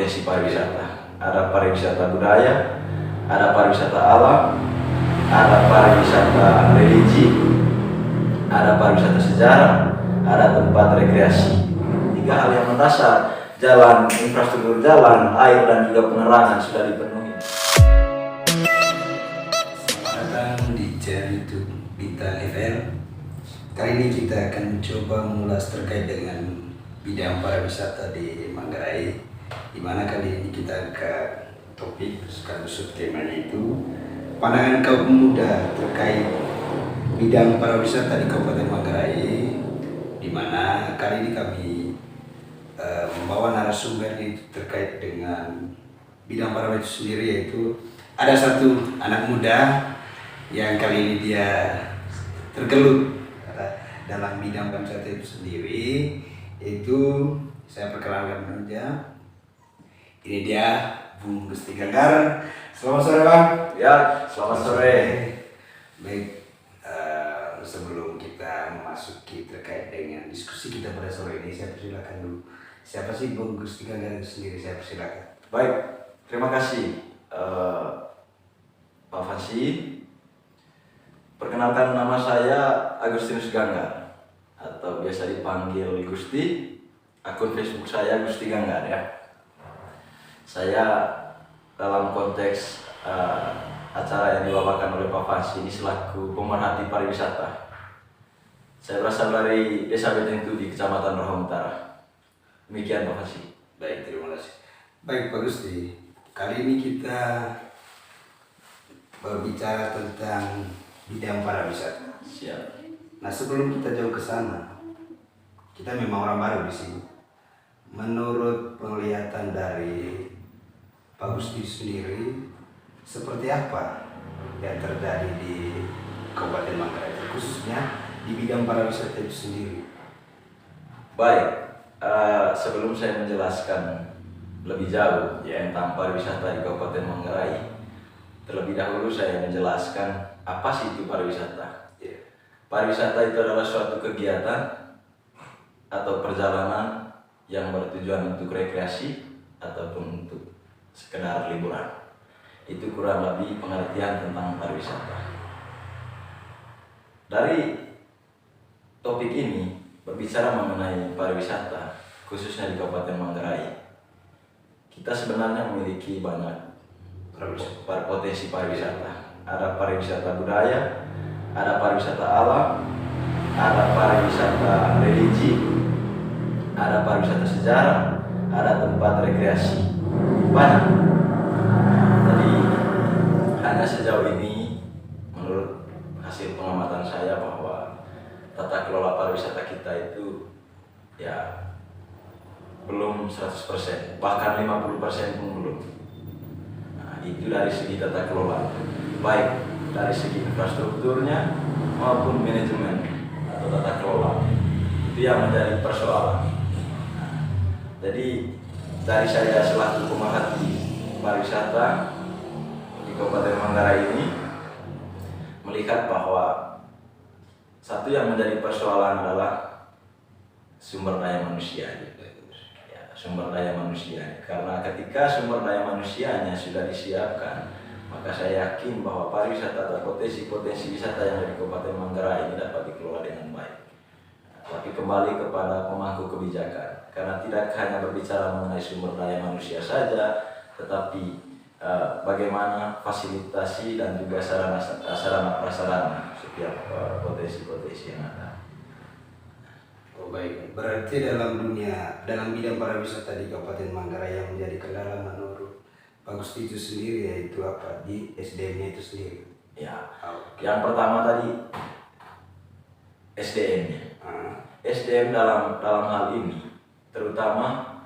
potensi pariwisata. Ada pariwisata budaya, ada pariwisata alam, ada pariwisata religi, ada pariwisata sejarah, ada tempat rekreasi. Tiga hal yang mendasar, jalan, infrastruktur jalan, air, dan juga penerangan sudah dipenuhi. Selamat datang di channel YouTube Bintang FM. Kali ini kita akan mencoba mengulas terkait dengan bidang pariwisata di Manggarai, di mana kali ini kita angkat topik sekaligus subtemanya itu pandangan kaum muda terkait bidang pariwisata di Kabupaten Manggarai, di mana kali ini kami membawa narasumber itu terkait dengan bidang pariwisata sendiri, yaitu ada satu anak muda yang kali ini dia tergelut dalam bidang pariwisata itu sendiri, yaitu saya perkenalkan saja. Ini dia Bung Gusti Ganggar. Selamat sore Bang. Ya, selamat sore. Baik, sebelum kita memasuki terkait dengan diskusi kita pada sore ini, saya persilakan dulu. Siapa sih Bung Gusti Ganggar itu sendiri? Saya persilakan. Baik, terima kasih Pak Fansi. Perkenalkan, nama saya Agustinus Ganggar atau biasa dipanggil Gusti. Akun Facebook saya Gusti Ganggar ya. Saya dalam konteks acara yang dibawakan oleh Pak Fansi ini selaku pemerhati pariwisata. Saya berasal dari Desa Betentu di Kecamatan Rohong Utara. Demikian Pak Fansi. Baik, terima kasih. Baik Pak Gusti, kali ini kita berbicara tentang bidang pariwisata. Siap. Nah, sebelum kita jauh ke sana, kita memang orang baru di sini. Menurut penglihatan dari Pak Gusti sendiri, seperti apa yang terjadi di Kabupaten Manggarai, khususnya di bidang pariwisata itu sendiri? Baik, sebelum saya menjelaskan lebih jauh ya tentang pariwisata di Kabupaten Manggarai, terlebih dahulu saya menjelaskan apa sih itu pariwisata. Pariwisata itu adalah suatu kegiatan atau perjalanan yang bertujuan untuk rekreasi ataupun untuk sekedar liburan. Itu kurang lebih pengertian tentang pariwisata. Dari topik ini berbicara mengenai pariwisata, khususnya di Kabupaten Manggarai, kita sebenarnya memiliki banyak potensi pariwisata. Ada pariwisata budaya, ada pariwisata alam, ada pariwisata religi, ada pariwisata sejarah, ada tempat rekreasi. Banyak. Jadi hanya sejauh ini menurut hasil pengamatan saya bahwa tata kelola pariwisata kita itu ya belum 100%, bahkan 50% pun belum. Nah, itu dari segi tata kelola, baik dari segi infrastrukturnya maupun manajemen atau tata kelola, itu yang menjadi persoalan. Nah, jadi dari saya selaku pemerhati pariwisata di Kabupaten Manggarai ini melihat bahwa satu yang menjadi persoalan adalah sumber daya manusia. Sumber daya manusia, karena ketika sumber daya manusianya sudah disiapkan, maka saya yakin bahwa pariwisata atau potensi-potensi wisata yang ada di Kabupaten Manggarai ini dapat dikelola dengan baik. Tapi kembali kepada pemangku kebijakan, karena tidak hanya berbicara mengenai sumber daya manusia saja, tetapi bagaimana fasilitasi dan juga sarana prasarana setiap potensi-potensi yang ada. Oh baik, berarti dalam bidang pariwisata di Kabupaten Manggarai yang menjadi kendala menurut Pak Gusti itu sendiri, yaitu apa? Di SDM-nya itu sendiri. Ya, yang pertama tadi SDM-nya. SDM dalam hal ini terutama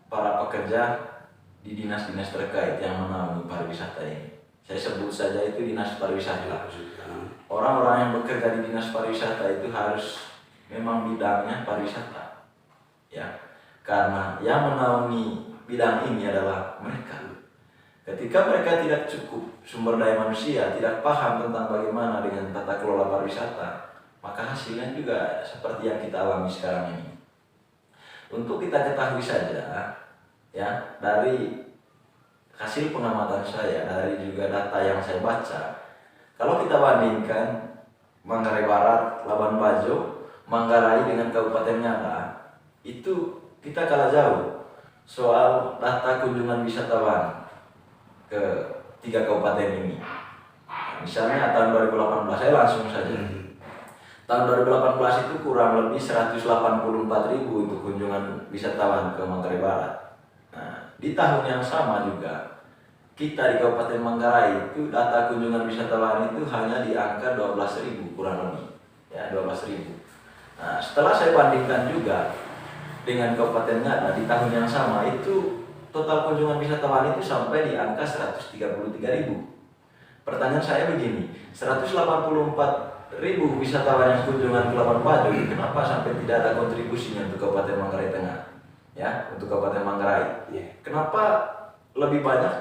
para pekerja di dinas-dinas terkait yang menaungi pariwisata ini. Saya sebut saja itu dinas pariwisata. Orang-orang yang bekerja di dinas pariwisata itu harus memang bidangnya pariwisata, ya, karena yang menaungi bidang ini adalah mereka. Ketika mereka tidak cukup sumber daya manusia, tidak paham tentang bagaimana dengan tata kelola pariwisata, maka hasilnya juga seperti yang kita alami sekarang ini. Untuk kita ketahui saja, ya, dari hasil pengamatan saya, dari juga data yang saya baca, kalau kita bandingkan Manggarai Barat, Labuan Bajo, Manggarai dengan Kabupaten Ngada, itu kita kalah jauh soal data kunjungan wisatawan ke 3 kabupaten ini. Misalnya tahun 2018, saya langsung saja. Tahun 2018 itu kurang lebih 184.000 itu kunjungan wisatawan ke Manggarai Barat. Nah, di tahun yang sama juga kita di Kabupaten Manggarai itu data kunjungan wisatawan itu hanya di angka 12.000 kurang lebih, ya 12.000. Nah, setelah saya bandingkan juga dengan Kabupaten Ngada di tahun yang sama itu total kunjungan wisatawan itu sampai di angka 133.000. Pertanyaan saya begini, 184.000 wisatawan yang kunjungan ke Labuan Bajo, kenapa sampai tidak ada kontribusinya untuk Kabupaten Manggarai Tengah? Ya, untuk Kabupaten Manggarai. Kenapa lebih banyak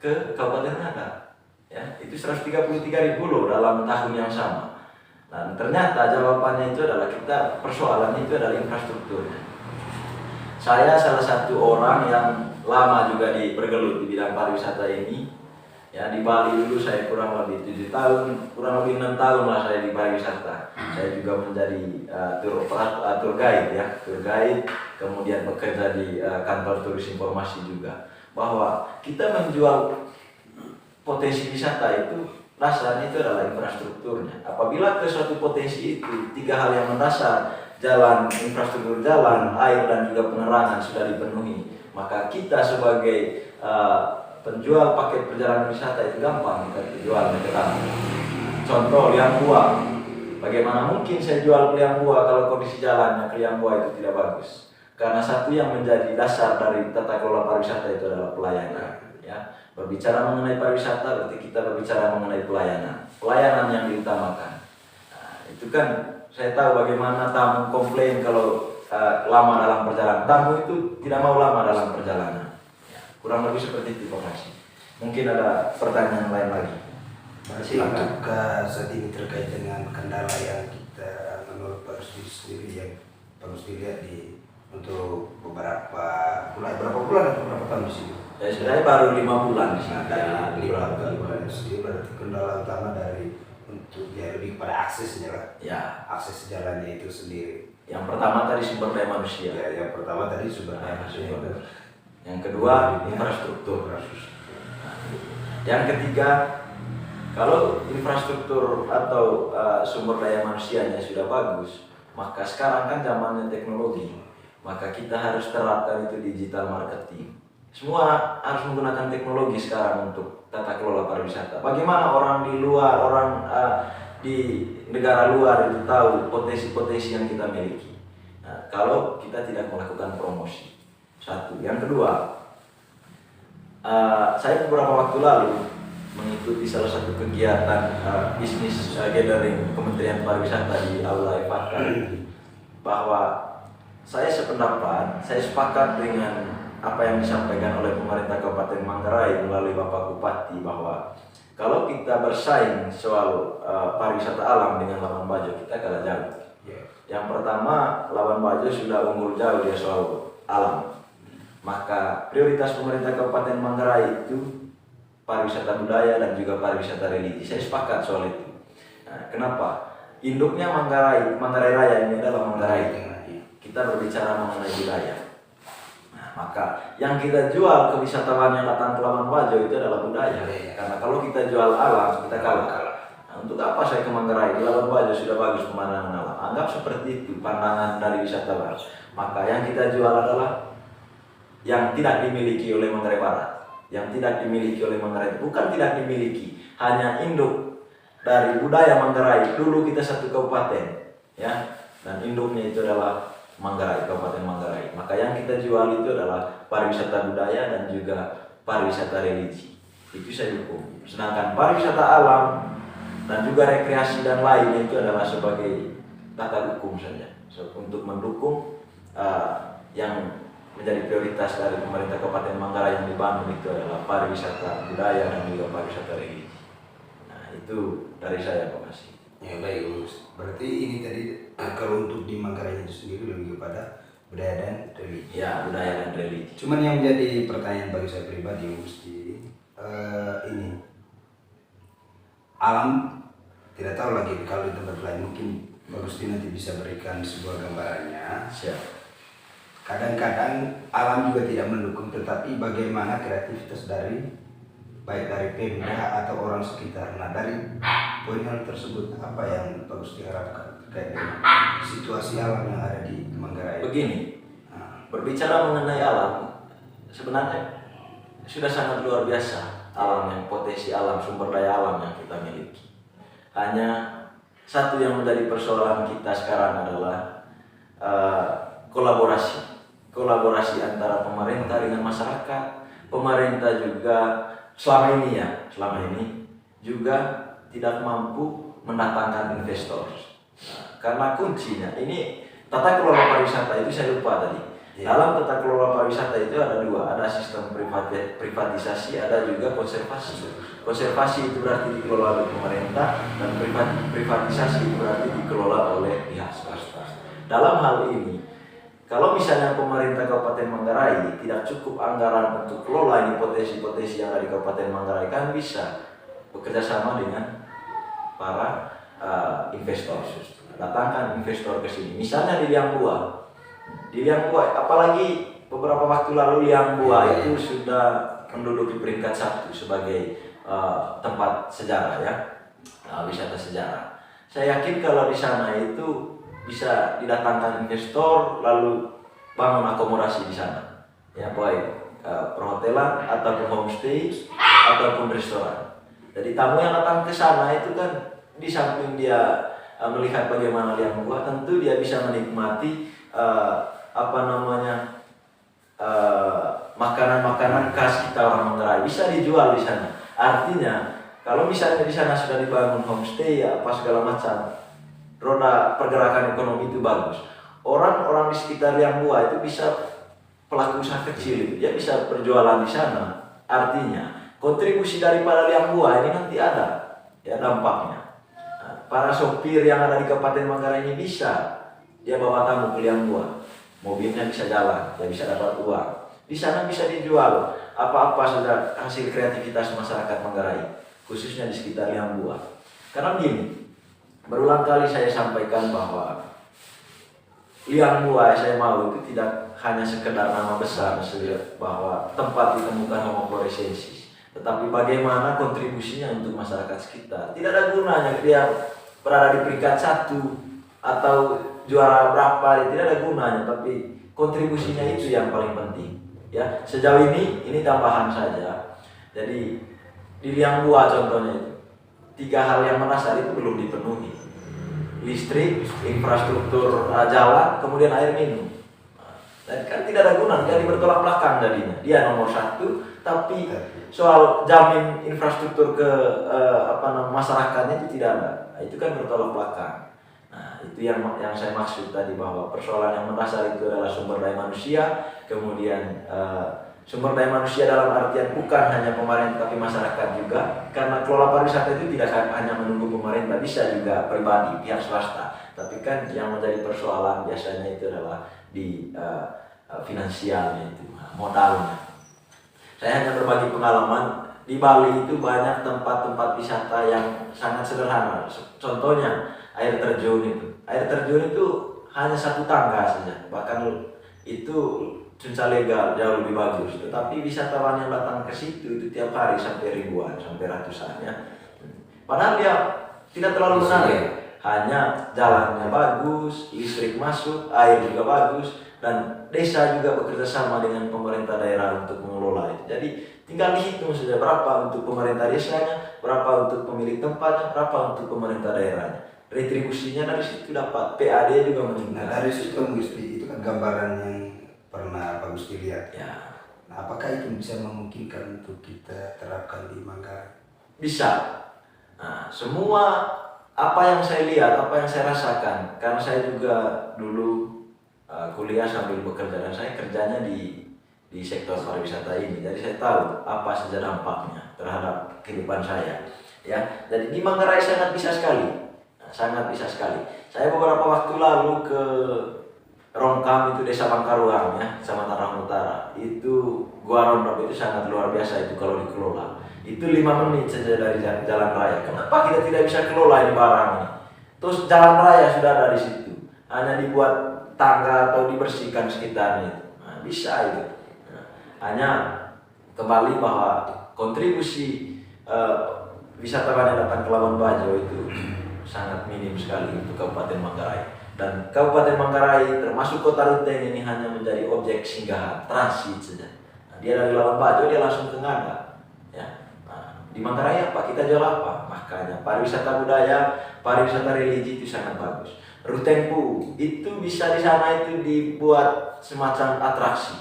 ke Kabupaten Ngada? Ya, itu 133.000 loh dalam tahun yang sama. Dan ternyata jawabannya itu adalah persoalannya itu adalah infrastrukturnya. Saya salah satu orang yang lama juga bergelut di bidang pariwisata ini. Ya, di Bali dulu saya kurang lebih 7 tahun, kurang lebih 6 tahun lah saya di pariwisata. Saya juga menjadi tour guide ya, tour guide, kemudian bekerja di kantor turis informasi juga. Bahwa kita menjual potensi wisata itu dasarnya itu adalah infrastrukturnya. Apabila ke suatu potensi itu 3 hal yang mendasar, jalan, infrastruktur jalan, air dan juga penerangan sudah dipenuhi, maka kita sebagai penjual paket perjalanan wisata itu gampang kita jual ke tamu. Contoh liang buah, bagaimana mungkin saya jual liang buah kalau kondisi jalannya liang buah itu tidak bagus? Karena satu yang menjadi dasar dari tata kelola pariwisata itu adalah pelayanan. Ya, berbicara mengenai pariwisata berarti kita berbicara mengenai pelayanan yang diutamakan. Nah, itu kan saya tahu bagaimana tamu komplain kalau lama dalam perjalanan. Tamu itu tidak mau lama dalam perjalanan. Kurang lebih seperti itu, Pak Masih. Mungkin ada pertanyaan lain lagi. Silakan. Untuk saat ini terkait dengan kendala yang kita menurut Pak Rusdi sendiri yang Pak Rusdi lihat untuk beberapa bulan atau berapa tahun di sini? Saya baru 5 bulan di sini. Dari 5 bulan sendiri berarti kendala utama untuk lebih pada aksesnya lah. Ya. Akses jalannya itu sendiri. Yang pertama tadi sumber daya manusia. Ya, yang pertama tadi sumber daya manusia. Yang kedua infrastruktur. Yang ketiga, kalau infrastruktur atau sumber daya manusianya sudah bagus, maka sekarang kan zamannya teknologi, maka kita harus terapkan itu digital marketing. Semua harus menggunakan teknologi sekarang untuk tata kelola pariwisata. Bagaimana orang di luar, di negara luar itu tahu potensi-potensi yang kita miliki. Nah, kalau kita tidak melakukan promosi. Satu. Yang kedua, saya beberapa waktu lalu mengikuti salah satu kegiatan bisnis gathering Kementerian Pariwisata di Aula EPAKA, bahwa saya sepakat dengan apa yang disampaikan oleh pemerintah Kabupaten Manggarai melalui Bapak Bupati, bahwa kalau kita bersaing soal pariwisata alam dengan Labuan Bajo, kita kalah jauh. Yang pertama, Labuan Bajo sudah unggul jauh dia soal alam. Maka prioritas pemerintah Kabupaten Manggarai itu pariwisata budaya dan juga pariwisata religi. Saya sepakat soal itu. Nah, kenapa? Induknya Manggarai Raya ini adalah Manggarai. Kita berbicara mengenai budaya. Nah, maka yang kita jual ke wisatawan yang datang ke Labuan Bajo itu adalah budaya. Karena kalau kita jual alam, kita kalah. Nah, untuk apa saya ke Manggarai? Di Labuan Bajo sudah bagus pemandangan alam. Anggap seperti itu pandangan dari wisatawan. Maka yang kita jual adalah yang tidak dimiliki oleh Manggarai Barat, yang tidak dimiliki oleh Manggarai, bukan tidak dimiliki, hanya induk dari budaya Manggarai. Dulu kita satu kabupaten, ya, dan induknya itu adalah Manggarai, Kabupaten Manggarai. Maka yang kita jual itu adalah pariwisata budaya dan juga pariwisata religi. Itu saya dukung. Sedangkan pariwisata alam dan juga rekreasi dan lainnya itu adalah sebagai tata hukum saja, untuk mendukung yang menjadi prioritas dari pemerintah Kabupaten Manggarai yang dibangun itu adalah pariwisata budaya dan juga pariwisata religi. Nah, itu dari saya, Pak Masih. Ya baik, Gus. Berarti ini tadi kalau untuk di Manggarai itu sendiri lebih kepada budaya dan religi. Ya, budaya dan religi. Cuman yang menjadi pertanyaan bagi saya pribadi mesti ini alam, tidak tahu lagi kalau di tempat lain, mungkin Pak Gusti nanti bisa berikan sebuah gambarannya. Siap. Kadang-kadang alam juga tidak mendukung, tetapi bagaimana kreativitas dari baik dari Pemda atau orang sekitar. Nah, dari poin hal tersebut apa yang Pak Gusti harapkan terkait dengan situasi alam yang ada di Manggarai? Begini, berbicara mengenai alam, sebenarnya sudah sangat luar biasa alam, yang potensi alam, sumber daya alam yang kita miliki. Hanya satu yang menjadi persoalan kita sekarang adalah kolaborasi antara pemerintah dengan masyarakat. Pemerintah juga selama ini juga tidak mampu mendatangkan investor. Karena kuncinya ini tata kelola pariwisata itu saya lupa tadi. Dalam tata kelola pariwisata itu ada dua, ada sistem privatisasi, ada juga konservasi. Konservasi itu berarti dikelola oleh pemerintah, dan privatisasi itu berarti dikelola oleh pihak swasta. Dalam hal ini, kalau misalnya pemerintah Kabupaten Manggarai tidak cukup anggaran untuk kelola ini potensi-potensi yang ada di Kabupaten Manggarai, kan bisa bekerja sama dengan para investor. Datangkan investor ke sini. Misalnya di Liang Bua. Di Liang Bua, apalagi beberapa waktu lalu Liang Bua itu sudah menduduki peringkat 1 sebagai tempat sejarah, ya, wisata sejarah. Saya yakin kalau di sana itu bisa didatangkan investor lalu bangun akomodasi di sana, ya, baik perhotelan ataupun homestay ataupun restoran. Jadi tamu yang datang ke sana itu kan di samping dia melihat bagaimana Liang Bua, tentu dia bisa menikmati makanan-makanan khas kita orang Manggarai, bisa dijual di sana. Artinya kalau misalnya di sana sudah dibangun homestay, ya, apa segala macam, roda pergerakan ekonomi itu bagus. Orang-orang di sekitar Liang Bua itu bisa, pelaku usaha kecil itu, dia bisa berjualan di sana. Artinya kontribusi daripada Liang Bua ini nanti ada, ya, dampaknya. Nah, para sopir yang ada di Kabupaten Manggarai ini bisa dia bawa tamu ke Liang Bua, mobilnya bisa jalan, dia bisa dapat uang. Di sana bisa dijual apa-apa saja hasil kreativitas masyarakat Manggarai, khususnya di sekitar Liang Bua. Karena begini, berulang kali saya sampaikan bahwa Liang Bua saya mau itu tidak hanya sekedar nama besar bahwa tempat ditemukan Homo floresiensis, tetapi bagaimana kontribusinya untuk masyarakat sekitar. Tidak ada gunanya dia berada di peringkat 1 atau juara berapa, tidak ada gunanya, tapi kontribusinya itu yang paling penting. Ya, sejauh ini tambahan saja. Jadi di Liang Bua contohnya itu 3 hal yang mendasar itu belum dipenuhi: listrik, infrastruktur jalan, kemudian air minum. Dan kan tidak ada guna, jadi bertolak belakang jadinya. Dia nomor 1, tapi soal jamin infrastruktur ke masyarakatnya itu tidak ada. Nah, itu kan bertolak belakang. Nah, itu yang saya maksud tadi, bahwa persoalan yang mendasar itu adalah sumber daya manusia. Kemudian sumber daya manusia dalam artian bukan hanya pemerintah tapi masyarakat juga, karena kelola pariwisata itu tidak hanya menunggu pemerintah, bisa juga pribadi, pihak swasta. Tapi kan yang menjadi persoalan biasanya itu adalah di finansialnya, itu modalnya. Saya hanya berbagi pengalaman. Di Bali itu banyak tempat-tempat wisata yang sangat sederhana. Contohnya air terjun itu hanya 1 tangga saja, bahkan itu cuaca legal jauh lebih bagus, tetapi wisatawan yang datang ke situ itu tiap hari sampai ribuan, sampai ratusan, ya. Padahal dia tidak terlalu menarik, hanya jalannya bagus, listrik masuk, air juga bagus, dan desa juga bekerja sama dengan pemerintah daerah untuk mengelola itu. Jadi tinggal dihitung saja berapa untuk pemerintah desanya, berapa untuk pemilik tempatnya, berapa untuk pemerintah daerahnya. Retribusinya dari situ dapat, PAD juga meningkat. Nah, dari situ Gusti, itu kan gambaran yang pernah Pak Gusti lihat. Ya. Nah, apakah itu bisa memungkinkan untuk kita terapkan di Manggarai? Bisa. Nah, semua apa yang saya lihat, apa yang saya rasakan, karena saya juga dulu kuliah sambil bekerja, dan saya kerjanya di sektor pariwisata ini, jadi saya tahu apa saja dampaknya terhadap kehidupan saya. Ya, jadi di Manggarai sangat bisa sekali. Saya beberapa waktu lalu ke Rongkam itu Desa Bangkaruang ya, Kecamatan Rangkong Utara. Itu gua Rondop itu sangat luar biasa itu kalau dikelola. Itu 5 menit saja dari jalan raya. Kenapa kita tidak bisa kelola ini barang ini? Terus jalan raya sudah ada di situ. Hanya dibuat tangga atau dibersihkan sekitarnya itu. Nah, bisa itu. Nah, hanya kembali bahwa kontribusi wisatawan yang datang ke Labuan Bajo itu sangat minim sekali untuk Kabupaten Manggarai. Dan Kabupaten Manggarai termasuk Kota Ruteng ini hanya menjadi objek singgahan, transit saja. Nah, dia dari Labuan Bajo dia langsung ke Ngada. Ya. Nah, di Manggarai apa? Kita jual apa? Makanya pariwisata budaya, pariwisata religi itu sangat bagus. Rutengpu itu bisa di sana itu dibuat semacam atraksi.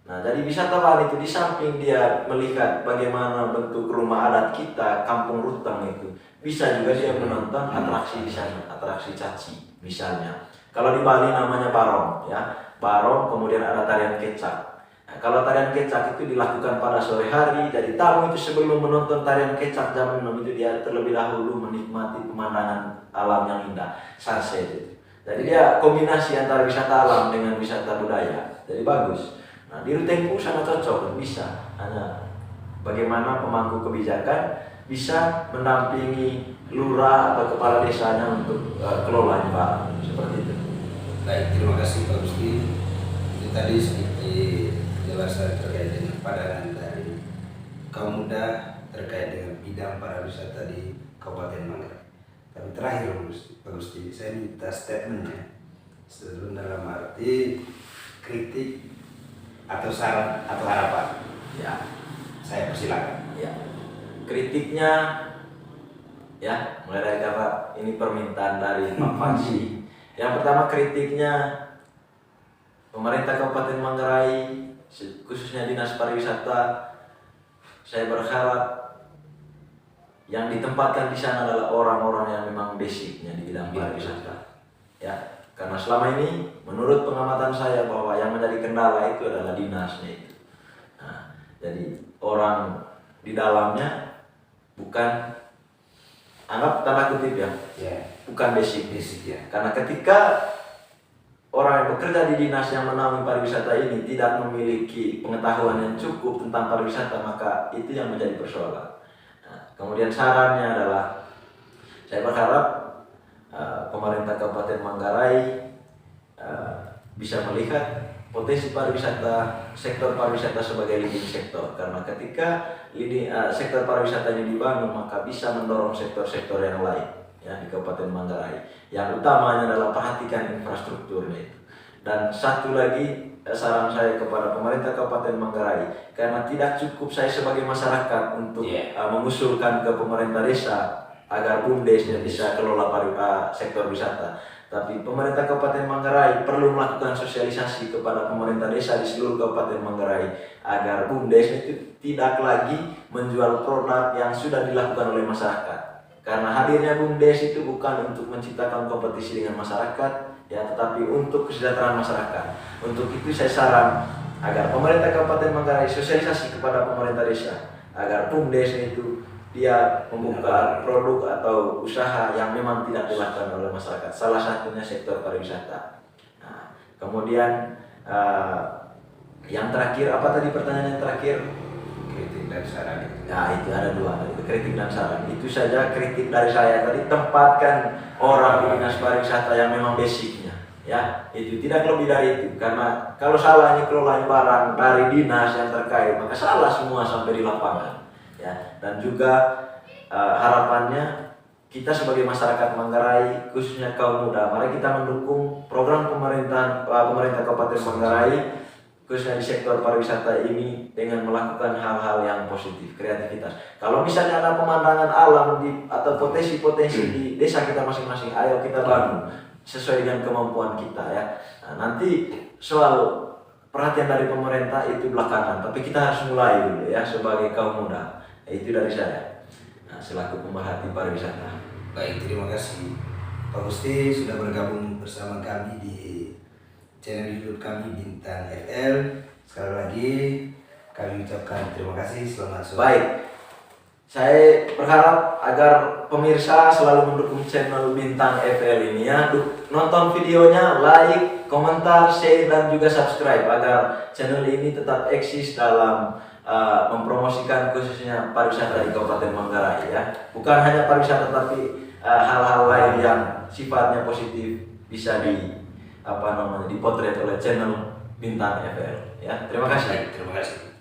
Nah, jadi wisatawan itu di samping dia melihat bagaimana bentuk rumah adat kita, kampung Ruteng itu, bisa juga dia menonton atraksi di sana, atraksi caci misalnya. Kalau di Bali namanya barong, ya, barong, kemudian ada tarian kecak. Nah, kalau tarian kecak itu dilakukan pada sore hari, jadi tamu itu sebelum menonton tarian kecak jam 6 itu dia terlebih dahulu menikmati pemandangan alam yang indah, sunset itu. Jadi dia kombinasi antara wisata alam dengan wisata budaya, jadi bagus. Nah, di Rutengpu sangat cocok, bisa. Hanya bagaimana pemangku kebijakan bisa mendampingi lurah atau kepala desanya untuk kelola barang seperti itu. Baik, terima kasih Pak Gusti. Itu tadi sedikit penjelasan terkait dengan pandangan dari kaum muda terkait dengan bidang pariwisata di Kabupaten Manggarai. Tapi terakhir Pak Gusti, saya minta statementnya sebelum dalam arti kritik atau saran atau harapan. Ya, Saya persilakan. ya. Kritiknya ya, mulai dari karena ini permintaan dari Pak Panji. Yang pertama kritiknya pemerintah Kabupaten Manggarai, khususnya Dinas Pariwisata, saya berharap yang ditempatkan di sana adalah orang-orang yang memang basicnya di bidang pariwisata. Ya, karena selama ini menurut pengamatan saya bahwa yang menjadi kendala itu adalah dinasnya itu. Nah, jadi orang di dalamnya bukan, anggap tanda kutip ya, bukan basic ya. Karena ketika orang yang bekerja di dinas yang menaungi pariwisata ini tidak memiliki pengetahuan yang cukup tentang pariwisata, maka itu yang menjadi persoalan. Nah, kemudian sarannya adalah saya berharap pemerintah Kabupaten Manggarai bisa melihat potensi pariwisata, sektor pariwisata sebagai leading sektor, karena ketika sektor pariwisata ini dibangun maka bisa mendorong sektor-sektor yang lain ya di Kabupaten Manggarai. Yang utamanya adalah perhatikan infrastrukturnya itu. Dan satu lagi saran saya kepada pemerintah Kabupaten Manggarai, karena tidak cukup saya sebagai masyarakat untuk mengusulkan ke pemerintah desa agar BUMDesnya bisa kelola sektor wisata. Tapi pemerintah Kabupaten Manggarai perlu melakukan sosialisasi kepada pemerintah desa di seluruh Kabupaten Manggarai agar BUMDes itu tidak lagi menjual produk yang sudah dilakukan oleh masyarakat. Karena hadirnya BUMDes itu bukan untuk menciptakan kompetisi dengan masyarakat, ya, tetapi untuk kesejahteraan masyarakat. Untuk itu saya saran agar pemerintah Kabupaten Manggarai sosialisasi kepada pemerintah desa agar BUMDes itu dia membuka produk atau usaha yang memang tidak dilakukan oleh masyarakat. Salah satunya sektor pariwisata. Nah, kemudian yang terakhir, apa tadi pertanyaan yang terakhir? Kritik dan saran. Nah, itu ada dua, itu kritik dan saran. Itu saja kritik dari saya tadi, tempatkan orang di dinas pariwisata yang memang basicnya. Ya, itu tidak lebih dari itu. Karena kalau salahnya kelola barang dari dinas yang terkait, maka salah semua sampai di lapangan. Ya, dan juga harapannya kita sebagai masyarakat Manggarai, khususnya kaum muda, mari kita mendukung program pemerintah Kabupaten Manggarai khususnya di sektor pariwisata ini dengan melakukan hal-hal yang positif, kreativitas. Kalau misalnya ada pemandangan alam atau potensi-potensi di desa kita masing-masing, ayo kita bangun sesuai dengan kemampuan kita ya. Nah, nanti soal perhatian dari pemerintah itu belakangan, tapi kita harus mulai dulu ya sebagai kaum muda. Itu dari saya, selaku pemerhati pariwisata. Baik, terima kasih Pak Gusti sudah bergabung bersama kami di channel YouTube kami Bintang FL. Sekali lagi kami ucapkan terima kasih, selamat sore. Baik, Saya berharap agar pemirsa selalu mendukung channel Bintang FL ini ya. Nonton videonya, like, komentar, share, dan juga subscribe agar channel ini tetap eksis dalam mempromosikan khususnya pariwisata di Kabupaten Manggarai ya. Bukan hanya pariwisata tapi hal-hal lain yang sifatnya positif bisa dipotret oleh channel Bintang FL ya. Terima kasih. Terima kasih.